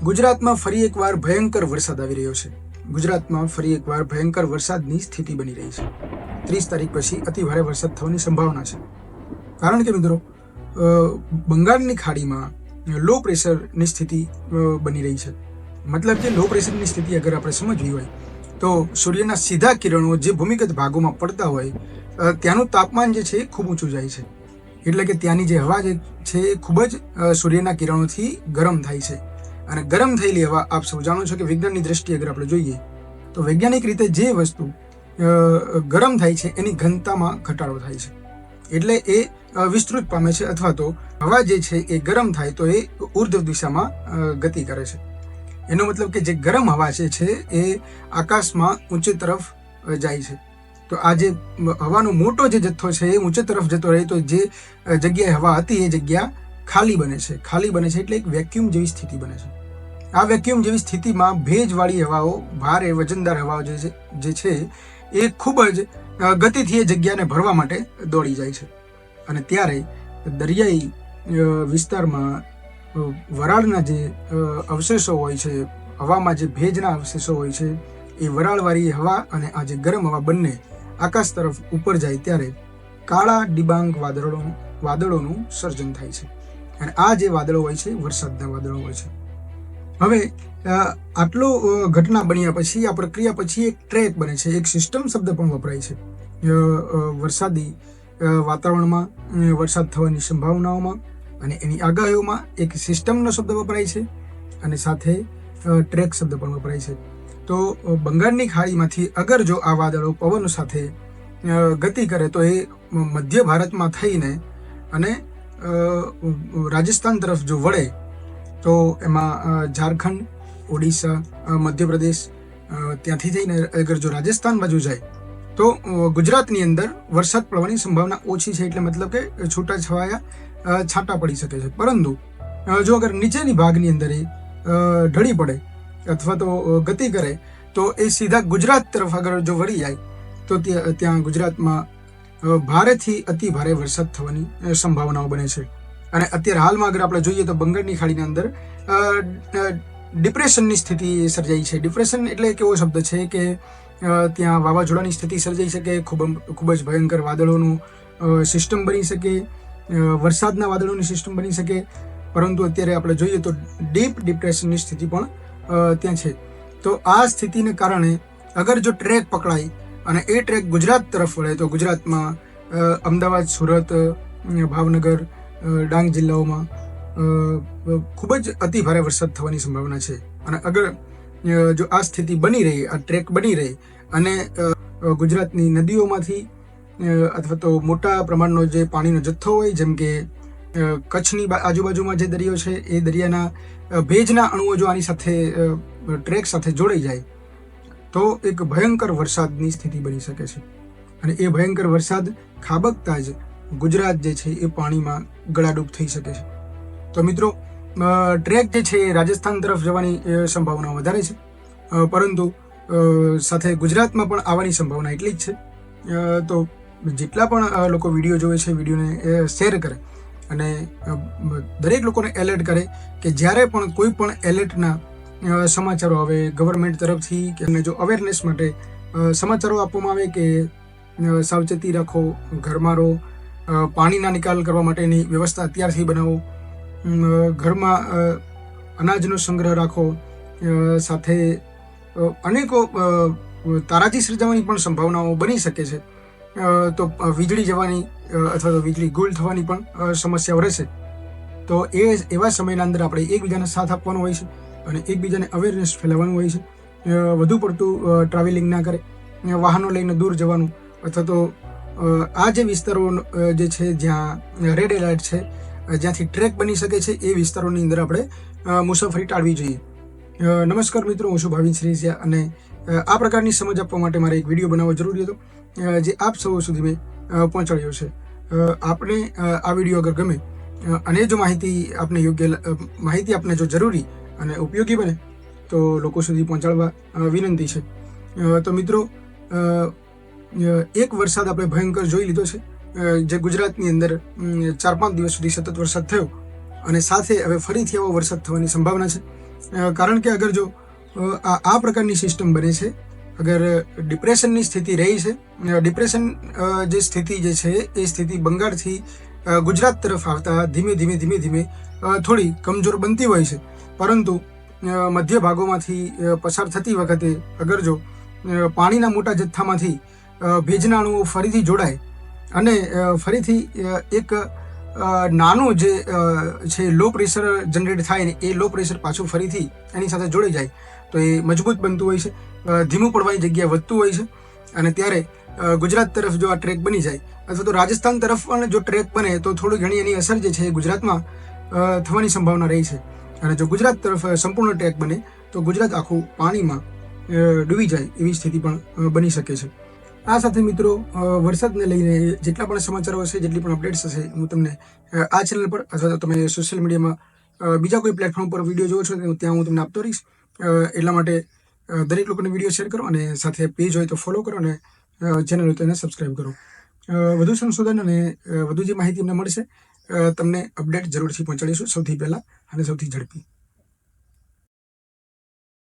ગુજરાતમાં ફરી એકવાર ભયંકર વરસાદ આવી રહ્યો છે. ગુજરાતમાં ફરી એકવાર ભયંકર વરસાદની સ્થિતિ બની રહી છે. 30 તારીખ પછી અતિ ભારે વરસાદ થવાની સંભાવના છે. કારણ કે મિત્રો બંગાળની ખાડીમાં લો પ્રેશરની સ્થિતિ બની રહી છે. મતલબ કે લો પ્રેશરની સ્થિતિ અગર આપણે સમજવી હોય તો સૂર્યના સીધા કિરણો જે ભૂમિગત ભાગોમાં પડતા હોય ત્યાંનું તાપમાન જે છે એ ખૂબ ઊંચું જાય છે. એટલે કે ત્યાંની જે હવા જે છે એ ખૂબ જ સૂર્યના કિરણોથી ગરમ થાય છે. અને ગરમ થયેલી હવા આપ સૌ જાણો છો કે વિજ્ઞાનની દ્રષ્ટિએ અગર આપણે જોઈએ તો વૈજ્ઞાનિક રીતે જે વસ્તુ ગરમ થાય છે એની ઘનતામાં ઘટાડો થાય છે. એટલે એ વિસ્તૃત પામે છે, અથવા તો હવા જે છે એ ગરમ થાય તો એ ઉર્ધ્વ દિશામાં ગતિ કરે છે. એનો મતલબ કે જે ગરમ હવા છે એ આકાશમાં ઊંચે તરફ જાય છે. તો આ જે હવાનો મોટો જે જથ્થો છે એ ઊંચે તરફ જતો રહે તો જે જગ્યાએ હવા હતી એ જગ્યા ખાલી બને છે. ખાલી બને છે એટલે એક વેક્યુમ જેવી સ્થિતિ બને છે. આ વેક્યુમ જેવી સ્થિતિમાં ભેજવાળી હવાઓ, ભારે વજનદાર હવાઓ જે છે એ ખૂબ જ ગતિથી એ જગ્યાને ભરવા માટે દોડી જાય છે. અને ત્યારે દરિયાઈ વિસ્તારમાં વરાળના જે અવશેષો હોય છે, હવામાં જે ભેજના અવશેષો હોય છે, એ વરાળવાળી હવા અને આ જે ગરમ હવા બંને આકાશ તરફ ઉપર જાય ત્યારે કાળા ડિબાંગ વાદળોનું સર્જન થાય છે. અને આ જે વાદળો હોય છે વરસાદના વાદળો હોય છે. હવે આટલો ઘટના બન્યા પછી, આ પ્રક્રિયા પછી એક ટ્રેક બને છે, એક સિસ્ટમ શબ્દ પણ વપરાય છે. વરસાદી વાતાવરણમાં વરસાદ થવાની સંભાવનાઓમાં અને એની આગાહીઓમાં એક સિસ્ટમનો શબ્દ વપરાય છે અને સાથે ટ્રેક શબ્દ પણ વપરાય છે. તો બંગાળની ખાડીમાંથી અગર જો આ વાદળો પવન સાથે ગતિ કરે તો એ મધ્ય ભારતમાં થઈને અને રાજસ્થાન તરફ જો વળે તો એમાં ઝારખંડ, ઓડિશા, મધ્યપ્રદેશ ત્યાંથી જઈને અગર જો રાજસ્થાન બાજુ જાય તો ગુજરાતની અંદર વરસાદ પડવાની સંભાવના ઓછી છે. એટલે મતલબ કે છૂટાછવાયા છાંટા પડી શકે છે. પરંતુ જો અગર નીચેની ભાગની અંદર એ ઢળી પડે અથવા તો ગતિ કરે તો એ સીધા ગુજરાત તરફ અગર જો વળી જાય તો ત્યાં ગુજરાતમાં ભારેથી અતિ ભારે વરસાદ થવાની સંભાવનાઓ બને છે. અને અત્યારે હાલમાં અગર આપણે જોઈએ તો બંગાળની ખાડીની અંદર ડિપ્રેશનની સ્થિતિ સર્જાઈ છે. ડિપ્રેશન એટલે એક એવો શબ્દ છે કે ત્યાં વાવાઝોડાની સ્થિતિ સર્જાઈ શકે, ખૂબ જ ભયંકર વાદળોનું સિસ્ટમ બની શકે, વરસાદના વાદળોની સિસ્ટમ બની શકે. પરંતુ અત્યારે આપણે જોઈએ તો ડીપ ડિપ્રેશનની સ્થિતિ પણ ત્યાં છે. તો આ સ્થિતિને કારણે અગર જો ટ્રેક પકડાય અને એ ટ્રેક ગુજરાત તરફ વળે તો ગુજરાતમાં અમદાવાદ, સુરત, ભાવનગર, ડાંગ જિલ્લાઓમાં ખૂબ જ અતિ ભારે વરસાદ થવાની સંભાવના છે. અને અગર જો આ સ્થિતિ બની રહી, આ ટ્રેક બની રહી અને ગુજરાતની નદીઓમાંથી અથવા તો મોટા પ્રમાણનો જે પાણીનો જથ્થો હોય, જેમ કે કચ્છની આજુબાજુમાં જે દરિયો છે એ દરિયાના ભેજના અણુઓ જો આની સાથે ટ્રેક સાથે જોડાઈ જાય તો એક ભયંકર વરસાદની સ્થિતિ બની શકે છે. અને એ ભયંકર વરસાદ ખાબકતા જ ગુજરાત જે છે એ પાણીમાં ગળાડૂબ થઈ શકે છે. તો મિત્રો ટ્રેક જે છે એ રાજસ્થાન તરફ જવાની સંભાવના વધારે છે, પરંતુ સાથે ગુજરાતમાં પણ આવવાની સંભાવના એટલી જ છે. તો જેટલા પણ લોકો વિડીયો જોવે છે વિડીયોને શેર કરે અને દરેક લોકોને એલર્ટ કરે કે જ્યારે પણ કોઈ પણ એલર્ટના સમાચારો આવે ગવર્મેન્ટ તરફથી કે એમને જો અવેરનેસ માટે સમાચારો આપવામાં આવે કે સાવચેતી રાખો, ઘરમાં રહો, પાણીના નિકાલ કરવા માટેની વ્યવસ્થા અત્યારથી બનાવો, ઘરમાં અનાજનો સંગ્રહ રાખો, સાથે અનેકો તારાજી સર્જાવાની પણ સંભાવનાઓ બની શકે છે. તો વીજળી જવાની અથવા તો વીજળી ગુલ થવાની પણ સમસ્યાઓ રહેશે. તો એવા સમયના અંદર આપણે એકબીજાને સાથ આપવાનો હોય છે અને એકબીજાને અવેરનેસ ફેલાવવાનું હોય છે. વધુ પડતું ટ્રાવેલિંગ ના કરે, વાહનો લઈને દૂર જવાનું, અથવા તો આ જે વિસ્તારો જે છે જ્યાં રેડ એલર્ટ છે, જ્યાંથી ટ્રેક બની શકે છે એ વિસ્તારોની અંદર આપણે મુસાફરી ટાળવી જોઈએ. નમસ્કાર મિત્રો, હું છું ભાવિન શ્રીસિયા અને આ પ્રકારની સમજ આપવા માટે મારે એક વિડીયો બનાવવો જરૂરી હતો જે આપ સૌ સુધી મેં પહોંચાડ્યો છે. આપને આ વિડીયો અગર ગમે અને જો માહિતી આપને જો જરૂરી અને ઉપયોગી બને તો લોકો સુધી પહોંચાડવા વિનંતી છે. તો મિત્રો એક વરસાદ આપણે ભયંકર જોઈ લીધો છે, જે ગુજરાતની અંદર 4-5 દિવસ સુધી સતત વરસાદ થયો અને સાથે હવે ફરીથી આવો વરસાદ થવાની સંભાવના છે. કારણ કે અગર જો આ પ્રકારની સિસ્ટમ બને છે, અગર ડિપ્રેશનની સ્થિતિ રહી છે, ડિપ્રેશન જે સ્થિતિ જે છે એ સ્થિતિ બંગાળથી ગુજરાત તરફ આવતા ધીમે ધીમે થોડી કમજોર બનતી હોય છે, પરંતુ મધ્ય ભાગોમાંથી પસાર થતી વખતે અગર જો પાણીના મોટા જથ્થામાંથી ભેજના અણુઓ ફરીથી જોડાય અને ફરીથી એક નાનું જે છે લો પ્રેશર જનરેટ થાય ને એ લો પ્રેશર પાછું ફરીથી એની સાથે જોડાઈ જાય તો એ મજબૂત બનતું હોય છે, ધીમું પડવાની જગ્યા વધતું હોય છે. અને ત્યારે ગુજરાત તરફ જો આ ટ્રેક બની જાય અથવા તો રાજસ્થાન તરફ પણ જો ટ્રેક બને તો થોડી ઘણી એની અસર જે છે એ ગુજરાતમાં થવાની સંભાવના રહી છે. અને જો ગુજરાત તરફ સંપૂર્ણ ટ્રેક બને તો ગુજરાત આખું પાણીમાં ડૂબી જાય એવી સ્થિતિ પણ બની શકે છે. આ સાથે મિત્રો વરસાદને લઈને જેટલા પણ સમાચારો હશે, જેટલી પણ અપડેટ્સ હશે, હું તમને આ ચેનલ પર અથવા તો તમે સોશિયલ મીડિયામાં બીજા કોઈ પ્લેટફોર્મ પર વિડીયો જોવો છો ત્યાં હું તમને આપતો રહીશ. એટલા માટે દરેક લોકોને વિડીયો શેર કરો અને સાથે પેજ હોય તો ફોલો કરો અને ચેનલ હોય તો એને સબસ્ક્રાઈબ કરો. વધુ સંશોધન અને વધુ જે માહિતી અમને મળશે તમને અપડેટ જરૂરથી પહોંચાડીશું, સૌથી પહેલાં અને સૌથી ઝડપી.